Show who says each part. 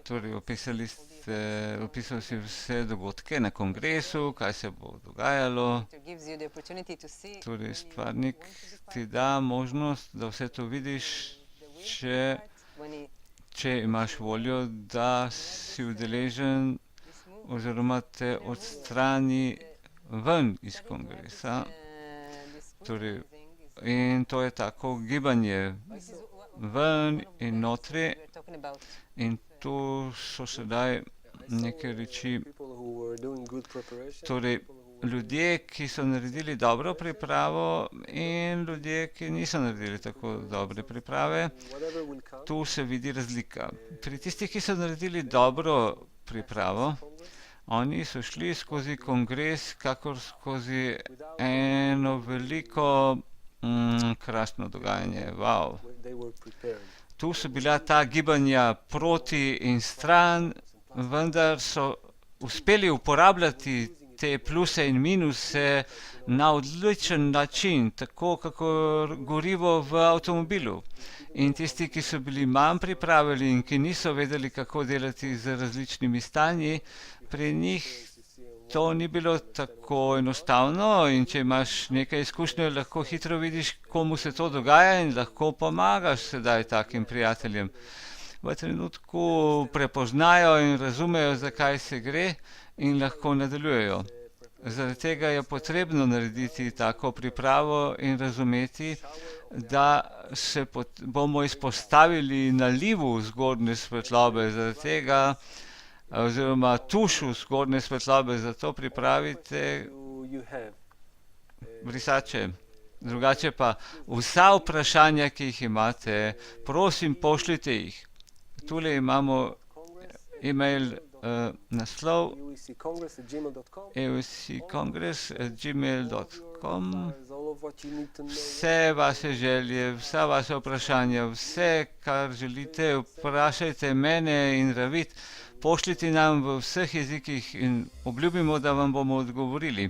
Speaker 1: Torej, opisal si vse dogodke na kongresu, kaj se bo dogajalo. Torej, stvarnik ti da možnost, da vse to vidiš, če imaš voljo, da si udeležen oziroma te odstrani ven iz kongresa. Torej, in to je tako gibanje ven in notri. In tu so sedaj neke reči, torej ljudje, ki so naredili dobro pripravo in ljudje, ki niso naredili tako dobre priprave. Tu se vidi razlika. Pri tistih, ki so naredili dobro pripravo, oni so šli skozi kongres kakor skozi eno veliko krasno dogajanje. Wow. Tu so bila ta gibanja proti in stran, vendar so uspeli uporabljati te pluse in minuse na odličen način, tako kakor gorivo v avtomobilu. In tisti, ki so bili manj pripravljeni in ki niso vedeli, kako delati z različnimi stanji, pri njih to ni bilo tako enostavno, in če imaš nekaj izkušnje, lahko hitro vidiš, komu se to dogaja, in lahko pomagaš sedaj takim prijateljem. V trenutku prepoznajo in razumejo, za kaj se gre, in lahko nadaljujejo. Zaradi tega je potrebno narediti tako pripravo in razumeti, da se bomo izpostavili nalivu zgornje svetlobe. Zaradi tega, oziroma tušu zgornje svetlobe, zato pripravite brisače. Drugače pa vsa vprašanja, ki jih imate, prosim, pošljite jih. Tule imamo e-mail naslov euccongress@gmail.com. Vse vaše želje, vsa vaša vprašanja, vse, kar želite, vprašajte mene in Ravit. Pošljite nam v vseh jezikih in obljubimo, da vam bomo odgovorili.